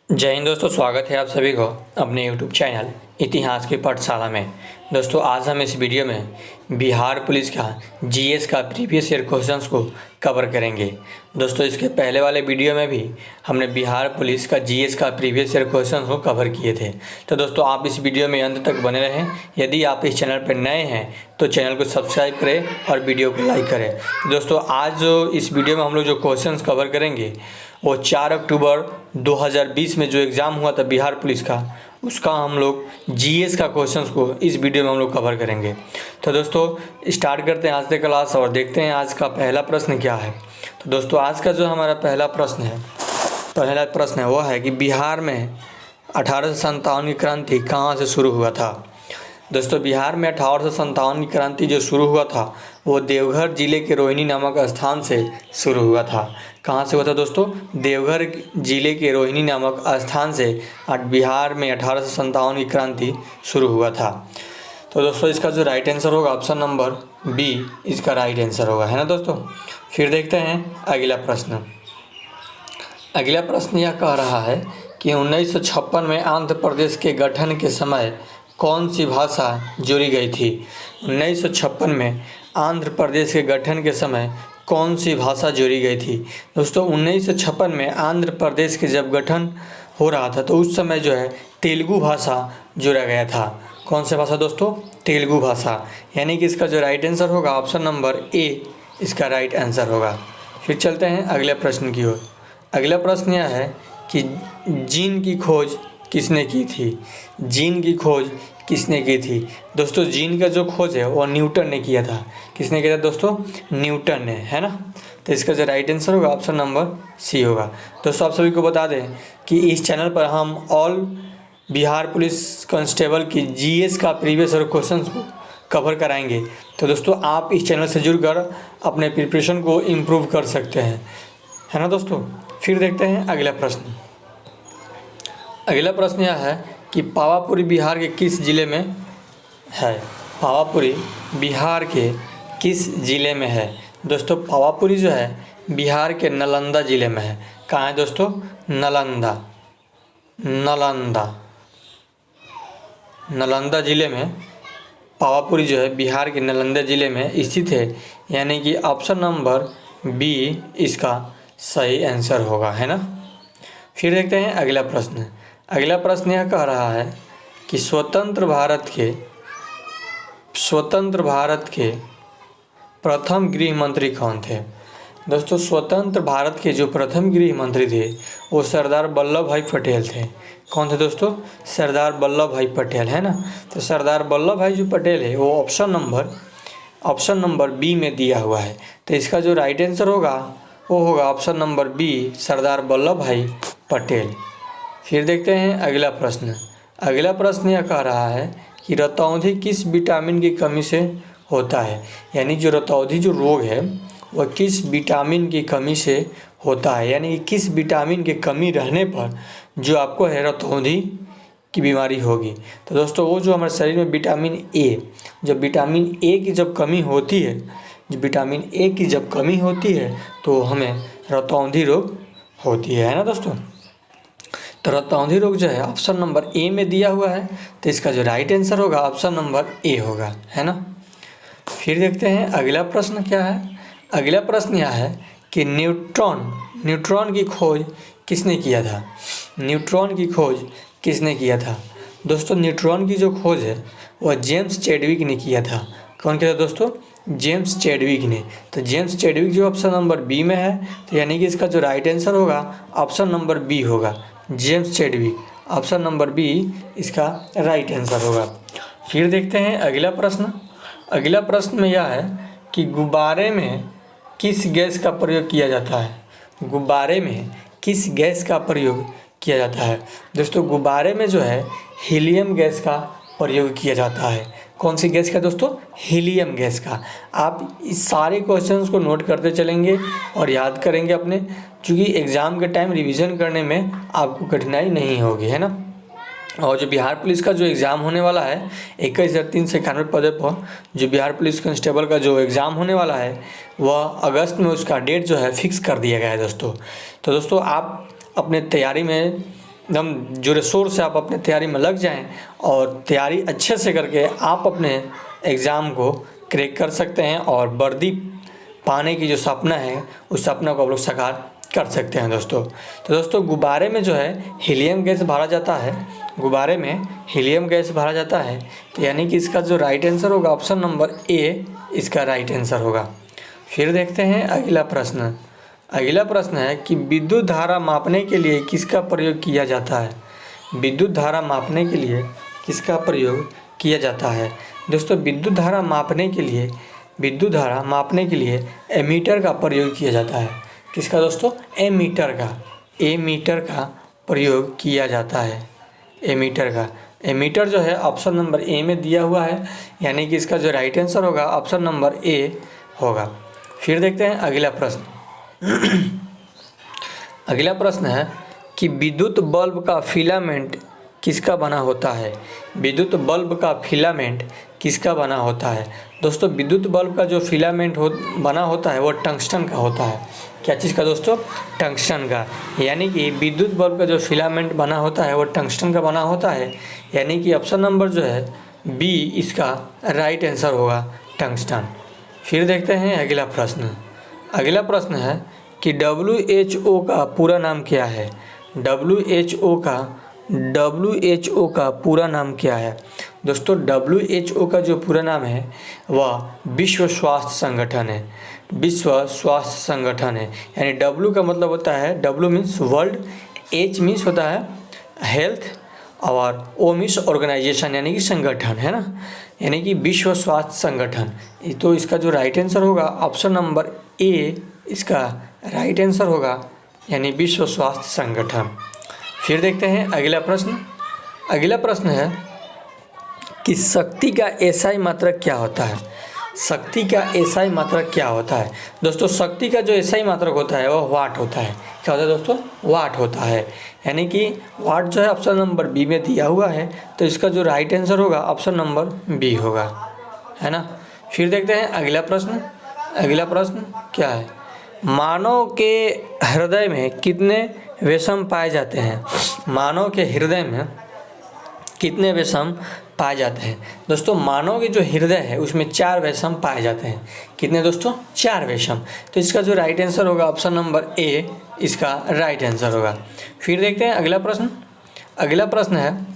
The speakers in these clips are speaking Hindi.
जय हिंद दोस्तों, स्वागत है आप सभी को अपने YouTube चैनल इतिहास की पाठशाला में। दोस्तों आज हम इस वीडियो में बिहार पुलिस का जीएस का प्रीवियस ईयर क्वेश्चंस को कवर करेंगे। दोस्तों इसके पहले वाले वीडियो में भी हमने बिहार पुलिस का जीएस का प्रीवियस ईयर क्वेश्चंस को कवर किए थे। तो दोस्तों आप इस वीडियो में अंत तक बने रहें। यदि आप इस चैनल पर नए हैं तो चैनल को सब्सक्राइब करें और वीडियो को लाइक करें। तो दोस्तों आज जो इस वीडियो में हम लोग जो क्वेश्चंस कवर करेंगे वो 4 अक्टूबर 2020 में जो एग्ज़ाम हुआ था बिहार पुलिस का, उसका हम लोग जीएस का क्वेश्चंस को इस वीडियो में हम लोग कवर करेंगे। तो दोस्तों स्टार्ट करते हैं आज से क्लास और देखते हैं आज का पहला प्रश्न क्या है। तो दोस्तों आज का जो हमारा पहला प्रश्न है वो है कि बिहार में 1857 की क्रांति कहाँ से शुरू हुआ था। दोस्तों बिहार में 1857 की क्रांति जो शुरू हुआ था वो देवघर जिले के रोहिणी नामक स्थान से शुरू हुआ था। कहाँ से हुआ था दोस्तों? देवघर जिले के रोहिणी नामक स्थान से बिहार में 1857 की क्रांति शुरू हुआ था। तो दोस्तों इसका जो राइट आंसर होगा ऑप्शन नंबर बी इसका राइट आंसर होगा, है ना दोस्तों। फिर देखते हैं अगला प्रश्न। अगला प्रश्न यह कह रहा है कि 1956 में आंध्र प्रदेश के गठन के समय कौन सी भाषा जोड़ी गई थी। 1956 में आंध्र प्रदेश के गठन के समय कौन सी भाषा जोड़ी गई थी। दोस्तों 1956 में आंध्र प्रदेश के जब गठन हो रहा था तो उस समय जो है तेलुगु भाषा जोड़ा गया था। कौन सी भाषा दोस्तों? तेलुगु भाषा। यानी कि इसका जो राइट आंसर होगा ऑप्शन नंबर ए इसका राइट आंसर होगा। फिर चलते हैं अगले प्रश्न की ओर। अगला प्रश्न यह है कि जीन की खोज किसने की थी। जीन की खोज किसने की थी। दोस्तों जीन का जो खोज है वो न्यूटन ने किया था। किसने किया था दोस्तों? न्यूटन ने, है ना। तो इसका जो राइट आंसर होगा ऑप्शन नंबर सी होगा। दोस्तों आप सभी को बता दें कि इस चैनल पर हम ऑल बिहार पुलिस कांस्टेबल की जीएस का प्रीवियस ईयर क्वेश्चन को कवर कराएंगे। तो दोस्तों आप इस चैनल से जुड़कर अपने प्रिपरेशन को इम्प्रूव कर सकते हैं, है ना दोस्तों। फिर देखते हैं अगला प्रश्न। अगला प्रश्न यह है कि पावापुरी बिहार के किस जिले में है। पावापुरी बिहार के किस जिले में है। दोस्तों पावापुरी जो है बिहार के नालंदा जिले में है। कहाँ है दोस्तों? नालंदा जिले में पावापुरी जो है बिहार के नालंदा जिले में स्थित है। यानी कि ऑप्शन नंबर बी इसका सही आंसर होगा, है ना। फिर देखते हैं अगला प्रश्न। अगला प्रश्न यह कह रहा है कि स्वतंत्र भारत के प्रथम गृह मंत्री कौन थे। दोस्तों स्वतंत्र भारत के जो प्रथम गृह मंत्री थे वो सरदार वल्लभ भाई पटेल थे। कौन थे दोस्तों? सरदार वल्लभ भाई पटेल, है ना। तो सरदार वल्लभ भाई जो पटेल है वो ऑप्शन नंबर बी में दिया हुआ है। तो इसका जो राइट आंसर होगा वो होगा option number B Sardar Vallabh भाई पटेल। फिर देखते हैं अगला प्रश्न। अगला प्रश्न यह कह रहा है कि रतौंधी किस विटामिन की कमी से होता है। यानी जो रतौंधी जो रोग है वह किस विटामिन की कमी से होता है। यानी कि किस विटामिन की कमी रहने पर जो आपको है रतौंधी की बीमारी होगी। तो दोस्तों वो जो हमारे शरीर में विटामिन ए, जब विटामिन ए की जब कमी होती है तो हमें रतौंधी रोग होती है ना दोस्तों। तो रतौंधी रोग जो है ऑप्शन नंबर ए में दिया हुआ है। तो इसका जो राइट आंसर होगा ऑप्शन नंबर ए होगा, है ना। फिर देखते हैं अगला प्रश्न क्या है। अगला प्रश्न यह है कि न्यूट्रॉन की खोज किसने किया था। न्यूट्रॉन की खोज किसने किया था। दोस्तों न्यूट्रॉन की जो खोज है वह जेम्स चैडविक ने किया था। कौन किया था दोस्तों? जेम्स चैडविक ने। तो जेम्स चैडविक जो ऑप्शन नंबर बी में है, तो यानी कि इसका जो राइट आंसर होगा ऑप्शन नंबर बी होगा, James Chadwick. Option number B इसका राइट आंसर होगा। फिर देखते हैं अगला प्रश्न। अगला प्रश्न में यह है कि गुब्बारे में किस गैस का प्रयोग किया जाता है। गुब्बारे में किस गैस का प्रयोग किया जाता है। दोस्तों गुब्बारे में जो है हीलियम गैस का प्रयोग किया जाता है। कौन सी गैस का दोस्तों? हीलियम गैस का। आप इस सारे क्वेश्चंस को नोट करते चलेंगे और याद करेंगे अपने, क्योंकि एग्ज़ाम के टाइम रिवीजन करने में आपको कठिनाई नहीं होगी, है ना। और जो बिहार पुलिस का जो एग्ज़ाम होने वाला है 21,391 पदों पर जो बिहार पुलिस कांस्टेबल का जो एग्ज़ाम होने वाला है वह अगस्त में उसका डेट जो है फिक्स कर दिया गया है दोस्तों। तो दोस्तों आप अपने तैयारी में एकदम जोर शोर से आप अपने तैयारी में लग जाएं और तैयारी अच्छे से करके आप अपने एग्ज़ाम को क्रैक कर सकते हैं और वर्दी पाने की जो सपना है उस सपना को आप लोग साकार कर सकते हैं दोस्तों। तो दोस्तों गुब्बारे में जो है हीलियम गैस भरा जाता है, गुब्बारे में हीलियम गैस भरा जाता है, तो यानी कि इसका जो राइट आंसर होगा ऑप्शन नंबर ए इसका राइट आंसर होगा। फिर देखते हैं अगला प्रश्न। अगला प्रश्न है कि विद्युत धारा मापने के लिए किसका प्रयोग किया जाता है। विद्युत धारा मापने के लिए किसका प्रयोग किया जाता है। दोस्तों विद्युत धारा मापने के लिए एमीटर का प्रयोग किया जाता है। किसका दोस्तों, एमीटर का प्रयोग किया जाता है। एमीटर जो है ऑप्शन नंबर ए में दिया हुआ है, यानी कि इसका जो राइट आंसर होगा ऑप्शन नंबर ए होगा। फिर देखते हैं अगला प्रश्न। अगला प्रश्न है कि विद्युत बल्ब का फिलामेंट किसका बना होता है। विद्युत बल्ब का फिलामेंट किसका बना होता है। दोस्तों विद्युत बल्ब का जो फिलामेंट बना होता है वो टंगस्टन का होता है। क्या चीज़ का दोस्तों, टंगस्टन का। यानी कि विद्युत बल्ब का जो फिलामेंट बना होता है वो टंगस्टन का बना होता है, यानी कि ऑप्शन नंबर जो है बी इसका राइट आंसर होगा, टंगस्टन। फिर देखते हैं अगला प्रश्न। अगला प्रश्न है कि WHO का पूरा नाम क्या है। WHO का पूरा नाम क्या है। दोस्तों WHO का जो पूरा नाम है वह विश्व स्वास्थ्य संगठन है। विश्व स्वास्थ्य संगठन है, यानी W का मतलब होता है, W means world, H means होता है हेल्थ और O मीन्स ऑर्गेनाइजेशन यानी कि संगठन, है ना, यानी कि विश्व स्वास्थ्य संगठन। तो इसका जो राइट आंसर होगा ऑप्शन नंबर ए इसका राइट आंसर होगा, यानी विश्व स्वास्थ्य संगठन। फिर देखते हैं अगला प्रश्न। अगला प्रश्न है कि शक्ति का एसआई मात्रक क्या होता है। शक्ति का एसआई मात्रक क्या होता है। दोस्तों शक्ति का जो एसआई मात्रक होता है वह वाट होता है। क्या होता है दोस्तों, वाट होता है, यानी कि वाट जो है ऑप्शन नंबर बी में दिया हुआ है, तो इसका जो राइट आंसर होगा ऑप्शन नंबर बी होगा, है ना। फिर देखते हैं अगला प्रश्न। अगला प्रश्न क्या है, मानव के हृदय में कितने विषम पाए जाते हैं। मानव के हृदय में कितने विषम पाए जाते हैं। दोस्तों मानव के जो हृदय है उसमें 4 विषम पाए जाते हैं। कितने दोस्तों, 4 विषम। तो इसका जो राइट आंसर होगा ऑप्शन नंबर ए इसका राइट आंसर होगा। फिर देखते हैं अगला प्रश्न। अगला प्रश्न है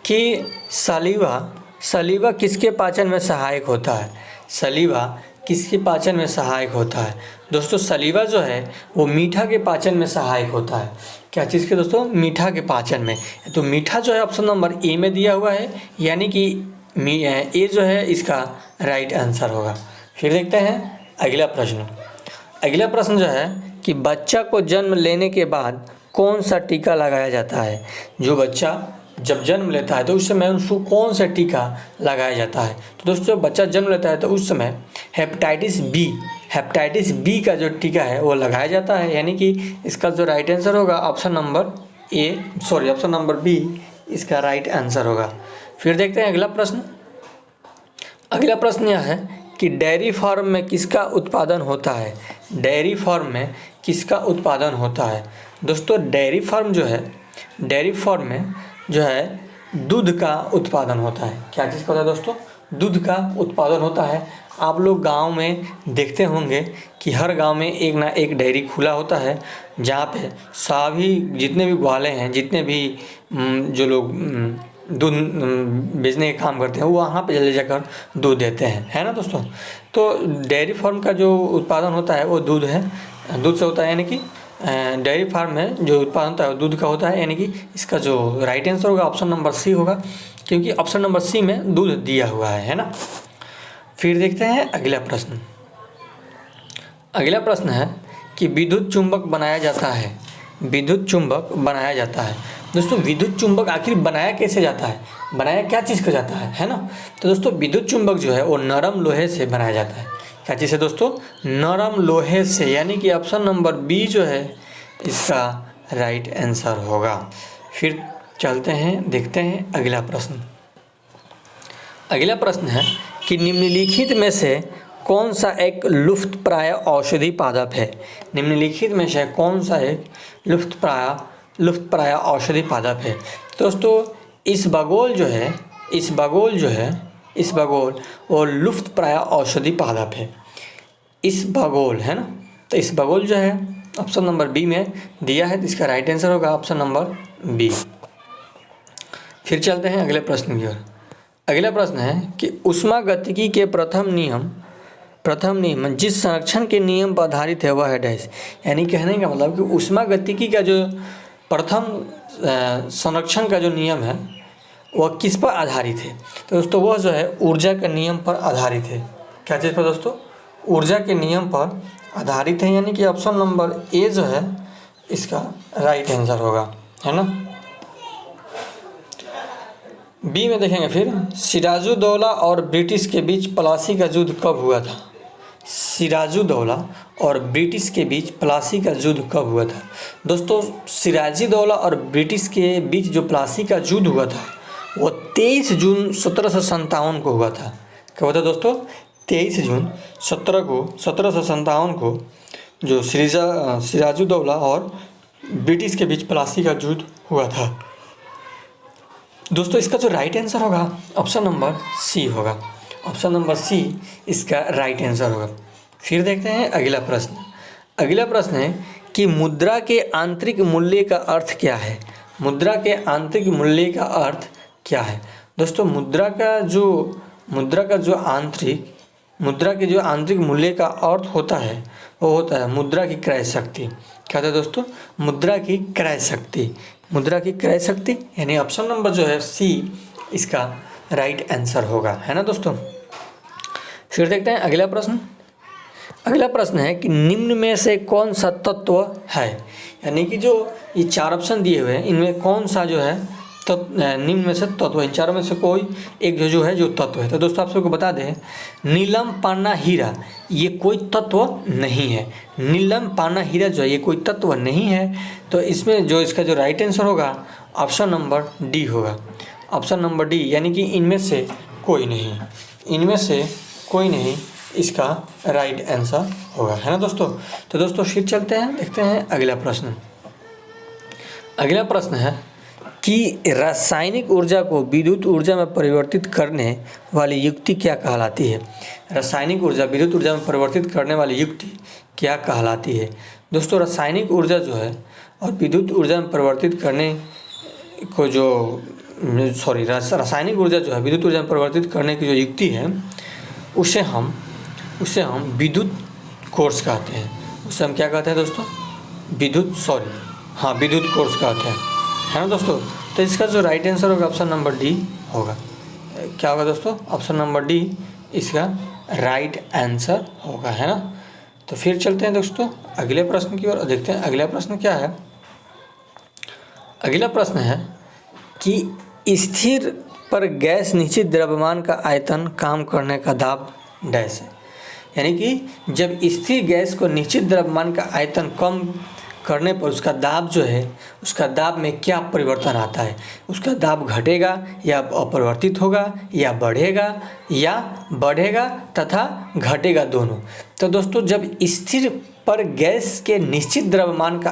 कि सलीवा किसके पाचन में सहायक होता है। सलीवा किसके पाचन में सहायक होता है। दोस्तों सलीवा जो है वो मीठा के पाचन में सहायक होता है। क्या चीज़ के दोस्तों, मीठा के पाचन में। तो मीठा जो है ऑप्शन नंबर ए में दिया हुआ है, यानी कि ए जो है इसका राइट आंसर होगा। फिर देखते हैं अगला प्रश्न। अगला प्रश्न जो है कि बच्चा को जन्म लेने के बाद कौन सा टीका लगाया जाता है। जो बच्चा जब जन्म लेता है तो उस समय उसको कौन सा टीका लगाया जाता है। तो दोस्तों जब बच्चा जन्म लेता है तो उस समय हेपेटाइटिस बी का जो टीका है वो लगाया जाता है, यानी कि इसका जो राइट आंसर होगा ऑप्शन नंबर बी इसका राइट आंसर होगा। फिर देखते हैं अगला प्रश्न। अगला प्रश्न यह है कि डेयरी फार्म में किसका उत्पादन होता है। डेयरी फार्म में किसका उत्पादन होता है। दोस्तों डेयरी फार्म में जो है दूध का उत्पादन होता है। क्या चीज़ का होता है दोस्तों, दूध का उत्पादन होता है। आप लोग गांव में देखते होंगे कि हर गांव में एक ना एक डेयरी खुला होता है, जहाँ पे सभी जितने भी ग्वाले हैं, जितने भी जो लोग दूध बेचने का काम करते हैं वो वहाँ पे ले जाकर दूध देते हैं, है ना दोस्तों। तो डेयरी फार्म का जो उत्पादन होता है वो दूध से होता है, यानी कि डेयरी फार्म में जो उत्पादन होता है वो दूध का होता है, यानी कि इसका जो राइट आंसर होगा ऑप्शन नंबर सी होगा, क्योंकि ऑप्शन नंबर सी में दूध दिया हुआ है ना। फिर देखते हैं अगला प्रश्न। अगला प्रश्न है कि विद्युत चुंबक बनाया जाता है। विद्युत चुंबक बनाया जाता है। दोस्तों विद्युत चुंबक आखिर बनाया कैसे जाता है, बनाया क्या चीज़ का जाता है ना। तो दोस्तों विद्युत चुंबक जो है वो नरम लोहे से बनाया जाता है। क्या चीज़ है दोस्तों, नरम लोहे से, यानी कि ऑप्शन नंबर बी जो है इसका राइट आंसर होगा। फिर चलते हैं, देखते हैं अगला प्रश्न। अगला प्रश्न है कि निम्नलिखित में से कौन सा एक लुप्तप्राय औषधि पादप है। निम्नलिखित में से कौन सा एक लुप्तप्राय लुप्तप्राय औषधि पादप है। दोस्तों इसबगोल वो लुप्तप्राय औषधि पादप है। इसबगोल है ना, तो इसबगोल जो है ऑप्शन नंबर बी में दिया है, तो इसका राइट आंसर होगा ऑप्शन नंबर बी। फिर चलते हैं अगले प्रश्न की ओर। अगला प्रश्न है कि ऊष्मागतिकी के प्रथम नियम जिस संरक्षण के नियम पर आधारित है वह है डैश। यानी कहने का मतलब कि ऊष्मागतिकी का जो प्रथम संरक्षण का जो नियम है वह किस पर आधारित है? तो दोस्तों वह जो है ऊर्जा के नियम पर आधारित है। क्या चीज़ पर दोस्तों? ऊर्जा के नियम पर आधारित है, यानी कि ऑप्शन नंबर ए जो है इसका राइट आंसर होगा, है ना। बी में देखेंगे फिर, सिराजुद्दौला और ब्रिटिश के बीच प्लासी का युद्ध कब हुआ था? सिराजुद्दौला और ब्रिटिश के बीच प्लासी का युद्ध कब हुआ था? दोस्तों सिराजुद्दौला और ब्रिटिश के बीच जो प्लासी का युद्ध हुआ था वो 23 जून 1757 को हुआ था। क्या हुआ था दोस्तों? 23 जून 1757 को जो सिराजुद्दौला और ब्रिटिश के बीच प्लासी का युद्ध हुआ था। दोस्तों इसका जो राइट आंसर होगा ऑप्शन नंबर सी होगा। ऑप्शन नंबर सी इसका राइट आंसर होगा। फिर देखते हैं अगला प्रश्न। अगला प्रश्न है कि मुद्रा के आंतरिक मूल्य का अर्थ क्या है? मुद्रा के आंतरिक मूल्य का अर्थ क्या है? दोस्तों मुद्रा के जो आंतरिक मूल्य का अर्थ होता है वो होता है मुद्रा की क्रय शक्ति। क्या था दोस्तों? मुद्रा की क्रय शक्ति, यानी ऑप्शन नंबर जो है सी इसका राइट आंसर होगा, है ना दोस्तों। फिर देखते हैं अगला प्रश्न। अगला प्रश्न है कि निम्न में से कौन सा तत्व है? यानी कि जो ये 4 ऑप्शन दिए हुए हैं इनमें कौन सा जो है निम्न में से तत्व, इन चारों में से कोई एक जो है जो तत्व है। तो दोस्तों आप सबको बता दें, नीलम पाना हीरा ये कोई तत्व नहीं है। नीलम पाना हीरा जो है ये कोई तत्व नहीं है। तो इसमें जो इसका जो राइट आंसर होगा ऑप्शन नंबर डी होगा। ऑप्शन नंबर डी, यानी कि इनमें से कोई नहीं इसका राइट आंसर होगा, है ना दोस्तों। तो दोस्तों फिर चलते हैं, देखते हैं अगला प्रश्न। अगला प्रश्न है कि रासायनिक ऊर्जा को विद्युत ऊर्जा में परिवर्तित करने वाली युक्ति क्या कहलाती है? रासायनिक ऊर्जा विद्युत ऊर्जा में परिवर्तित करने वाली युक्ति क्या कहलाती है? दोस्तों रासायनिक ऊर्जा जो है और विद्युत ऊर्जा में परिवर्तित करने को रासायनिक ऊर्जा जो है विद्युत ऊर्जा में परिवर्तित करने की जो युक्ति है उसे हम विद्युत कोर्स कहते हैं। उसे हम क्या कहते हैं दोस्तों? विद्युत कोर्स कहते हैं, है ना दोस्तों। तो इसका जो राइट आंसर होगा ऑप्शन नंबर डी होगा। क्या होगा दोस्तों? ऑप्शन नंबर डी इसका राइट आंसर होगा, है ना। तो फिर चलते हैं दोस्तों अगले प्रश्न की ओर, देखते हैं अगला प्रश्न क्या है। अगला प्रश्न है कि स्थिर पर गैस निश्चित द्रव्यमान का आयतन काम करने का दाब डैश है। यानी कि जब स्थिर गैस को निश्चित द्रव्यमान का आयतन कम करने पर उसका दाब जो है, उसका दाब में क्या परिवर्तन आता है? उसका दाब घटेगा या अपरिवर्तित होगा या बढ़ेगा तथा घटेगा दोनों। तो दोस्तों जब स्थिर पर गैस के निश्चित द्रव्यमान का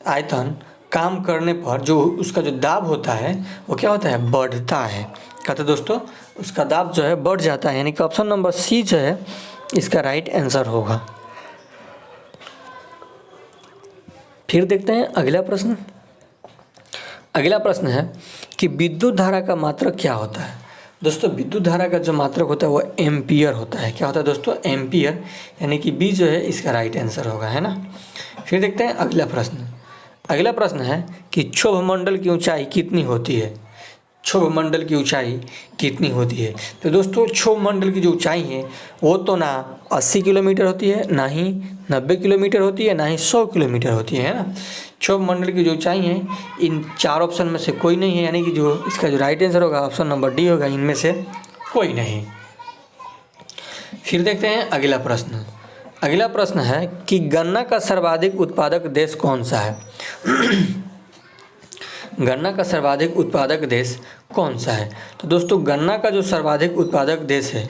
आयतन काम करने पर जो उसका जो दाब होता है वो क्या होता है? बढ़ता है। कहते दोस्तों उसका दाब जो है बढ़ जाता है, यानी कि ऑप्शन नंबर सी जो है इसका राइट आंसर होगा। फिर देखते हैं अगला प्रश्न। अगला प्रश्न है कि विद्युत धारा का मात्रक क्या होता है? दोस्तों विद्युत धारा का जो मात्रक होता है वो एम्पियर होता है। क्या होता है दोस्तों? एम्पियर, यानी कि बी जो है इसका राइट आंसर होगा, है ना। फिर देखते हैं अगला प्रश्न। अगला प्रश्न है कि क्षोभमंडल की ऊंचाई कितनी होती है? क्षोभमंडल की ऊंचाई कितनी होती है? तो दोस्तों क्षोभमंडल की जो ऊंचाई है वो तो ना 80 किलोमीटर होती है, ना ही 90 किलोमीटर होती है, ना ही 100 किलोमीटर होती है ना। क्षोभमंडल की जो ऊंचाई है इन 4 ऑप्शन में से कोई नहीं है, यानी कि जो इसका जो राइट आंसर होगा ऑप्शन नंबर डी होगा, इनमें से कोई नहीं। फिर देखते हैं अगला प्रश्न। अगला प्रश्न है कि गन्ना का सर्वाधिक उत्पादक देश कौन सा है? गन्ना का सर्वाधिक उत्पादक देश कौन सा है? तो दोस्तों गन्ना का जो सर्वाधिक उत्पादक देश है,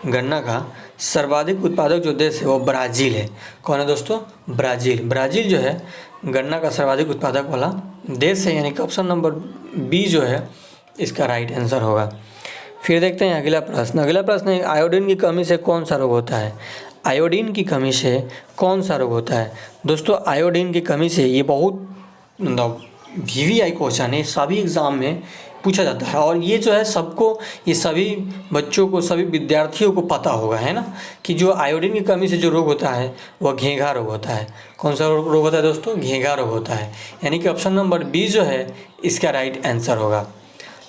गन्ना का सर्वाधिक उत्पादक जो देश है वो ब्राज़ील है। कौन है दोस्तों? ब्राज़ील। ब्राज़ील जो है गन्ना का सर्वाधिक उत्पादक वाला देश है, यानी कि ऑप्शन नंबर बी जो है इसका राइट आंसर होगा। फिर देखते हैं अगला प्रश्न। अगला प्रश्न है आयोडीन की कमी से कौन सा रोग होता है? आयोडीन की कमी से कौन सा रोग होता है? दोस्तों आयोडीन की कमी से, ये बहुत VVI क्वेश्चन है, सभी एग्ज़ाम में पूछा जाता है और ये जो है सबको, ये सभी बच्चों को, सभी विद्यार्थियों को पता होगा, है ना, कि जो आयोडीन की कमी से जो रोग होता है वह घेंघा रोग होता है। कौन सा रोग होता है दोस्तों? घेंघा रोग होता है, यानी कि ऑप्शन नंबर बी जो है इसका राइट आंसर होगा।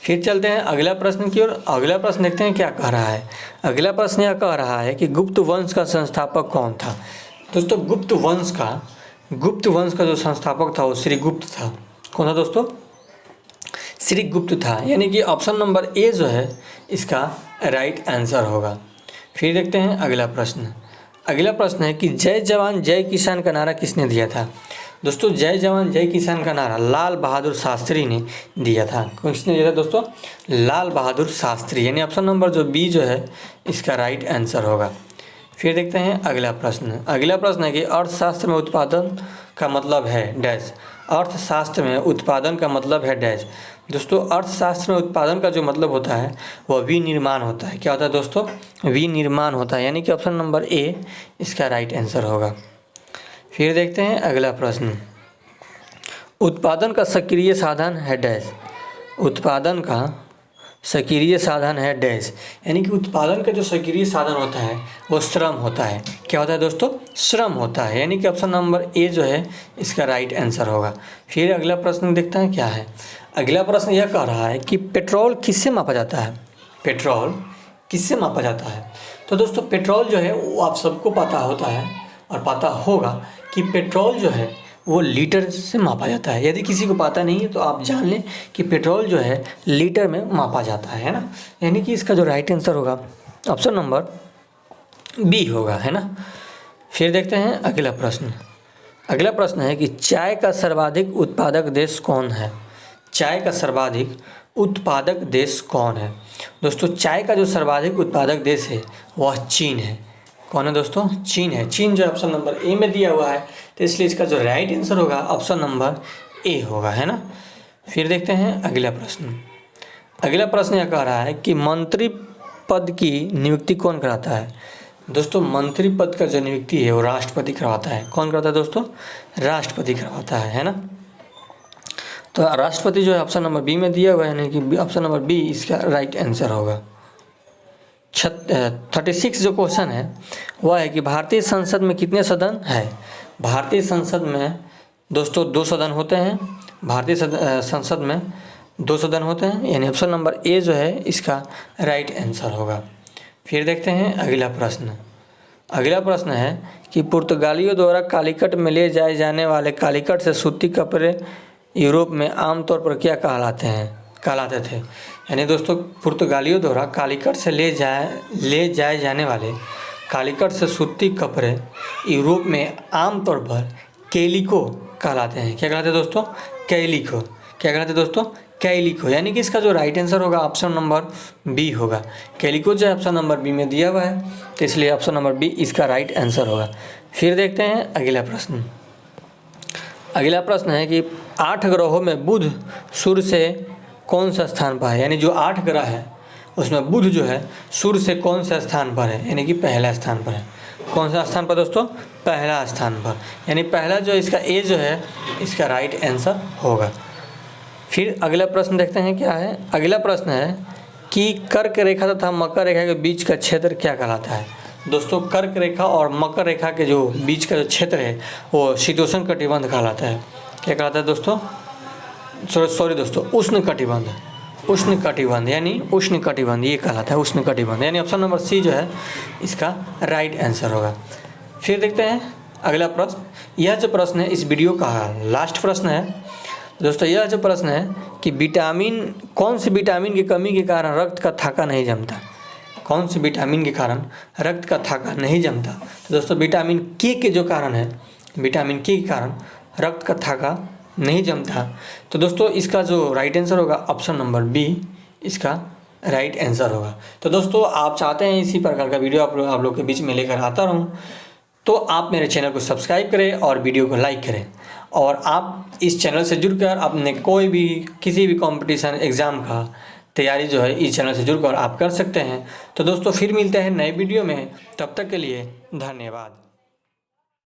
फिर चलते हैं अगला प्रश्न की ओर। अगला प्रश्न देखते हैं क्या कह रहा है। अगला प्रश्न यह कह रहा है कि गुप्त वंश का संस्थापक कौन था? दोस्तों गुप्त वंश का जो संस्थापक था वो श्रीगुप्त था। कौन था दोस्तों? श्रीगुप्त था, यानी कि ऑप्शन नंबर ए जो है इसका राइट आंसर होगा। फिर देखते हैं अगला प्रश्न। अगला प्रश्न है कि जय जवान जय किसान का नारा किसने दिया था? दोस्तों जय जवान जय किसान का नारा लाल बहादुर शास्त्री ने दिया था। किसने दिया था दोस्तों? लाल बहादुर शास्त्री, यानी ऑप्शन नंबर जो बी जो है इसका राइट आंसर होगा। फिर देखते हैं अगला प्रश्न। अगला प्रश्न है कि अर्थशास्त्र में उत्पादन का मतलब है डैश। अर्थशास्त्र में उत्पादन का मतलब है डैश। दोस्तों अर्थशास्त्र में उत्पादन का जो मतलब होता है वह विनिर्माण होता है। क्या होता है दोस्तों? विनिर्माण होता है, यानी कि ऑप्शन नंबर ए इसका राइट आंसर होगा। फिर देखते हैं अगला प्रश्न। उत्पादन का सक्रिय साधन है डैश। उत्पादन का सक्रिय साधन है डैश, यानी कि उत्पादन का जो सक्रिय साधन होता है वो श्रम होता है। क्या होता है दोस्तों? श्रम होता है, यानी कि ऑप्शन नंबर ए जो है इसका राइट आंसर होगा। फिर अगला प्रश्न देखते हैं क्या है। अगला प्रश्न यह कह रहा है कि पेट्रोल किससे मापा जाता है? पेट्रोल किससे मापा जाता है? तो दोस्तों पेट्रोल जो है वो आप सबको पता होता है और पता होगा कि पेट्रोल जो है वो लीटर से मापा जाता है। यदि किसी को पता नहीं है तो आप जान लें कि पेट्रोल जो है लीटर में मापा जाता है ना, यानी कि इसका जो राइट आंसर होगा ऑप्शन नंबर बी होगा, है ना। फिर देखते हैं अगला प्रश्न। अगला प्रश्न है कि चाय का सर्वाधिक उत्पादक देश कौन है? चाय का सर्वाधिक उत्पादक देश कौन है? दोस्तों चाय का जो सर्वाधिक उत्पादक देश है वह चीन है। कौन है दोस्तों? चीन है। चीन जो ऑप्शन नंबर ए में दिया हुआ है, तो इसलिए इसका जो राइट आंसर होगा ऑप्शन नंबर ए होगा, है ना। फिर देखते हैं अगला प्रश्न। अगला प्रश्न यह कह रहा है कि मंत्री पद की नियुक्ति कौन कराता है? दोस्तों मंत्री पद का जो नियुक्ति है वो राष्ट्रपति करवाता है। कौन करवाता है दोस्तों? राष्ट्रपति करवाता है ना। तो राष्ट्रपति जो है ऑप्शन नंबर बी में दिया हुआ है, यानी कि ऑप्शन नंबर बी इसका राइट आंसर होगा। 36 जो क्वेश्चन है वह है कि भारतीय संसद में कितने सदन है? भारतीय संसद में दोस्तों 2 सदन होते हैं। भारतीय संसद में 2 सदन होते हैं, यानी ऑप्शन नंबर ए जो है इसका राइट आंसर होगा। फिर देखते हैं अगला प्रश्न। अगला प्रश्न है कि पुर्तगालियों द्वारा कालीकट में ले जाए जाने वाले कालीकट से सूती कपड़े यूरोप में आमतौर पर क्या कहलाते थे? यानी दोस्तों पुर्तगालियों द्वारा कालीकट से ले जाए जाने वाले कालीकट से सूती कपड़े यूरोप में आमतौर पर कैलिको कहलाते हैं। क्या कहलाते हैं दोस्तों? कैलिको। क्या कहलाते हैं दोस्तों? कैलिको, यानी कि इसका जो राइट आंसर होगा ऑप्शन नंबर बी होगा। कैलिको जो है ऑप्शन नंबर बी में दिया हुआ है, तो इसलिए ऑप्शन नंबर बी इसका राइट आंसर होगा। फिर देखते हैं अगला प्रश्न। अगला प्रश्न है कि 8 ग्रहों में बुध सूर्य से कौन सा स्थान पर है? यानी जो 8 ग्रह है उसमें बुध जो है सूर्य से कौन सा स्थान पर है? यानी कि पहला स्थान पर है। कौन सा स्थान पर दोस्तों? पहला स्थान पर, यानी पहला जो इसका ए जो है इसका राइट आंसर होगा। फिर अगला प्रश्न देखते हैं क्या है। अगला प्रश्न है कि कर्क रेखा तथा मकर रेखा के बीच का क्षेत्र क्या कहलाता है? दोस्तों कर्क रेखा और मकर रेखा के जो बीच का जो क्षेत्र है वो शीतोष्ण कटिबंध कहलाता है। क्या कहलाता है दोस्तों? सॉरी दोस्तों, उष्ण कटिबंध। उष्ण कटिबंध यानी उष्ण कटिबंध ये कहलाता है, उष्ण कटिबंध, यानी ऑप्शन नंबर सी जो है इसका राइट आंसर होगा। फिर देखते हैं अगला प्रश्न। यह जो प्रश्न है इस वीडियो का लास्ट प्रश्न है दोस्तों। यह जो प्रश्न है कि कौन सी विटामिन की कमी के कारण रक्त का थाका नहीं जमता? कौन सी विटामिन के कारण रक्त का थाका नहीं जमता? तो दोस्तों विटामिन के जो कारण है, विटामिन के कारण रक्त का थाका नहीं जमता। तो दोस्तों इसका जो राइट आंसर होगा ऑप्शन नंबर बी इसका राइट आंसर होगा। तो दोस्तों आप चाहते हैं इसी प्रकार का वीडियो आप लोग के बीच में लेकर आता रहूं, तो आप मेरे चैनल को सब्सक्राइब करें और वीडियो को लाइक करें और आप इस चैनल से जुड़कर अपने कोई भी किसी भी कंपटीशन एग्ज़ाम का तैयारी जो है इस चैनल से जुड़कर आप कर सकते हैं। तो दोस्तों फिर मिलते हैं नए वीडियो में, तब तक के लिए धन्यवाद।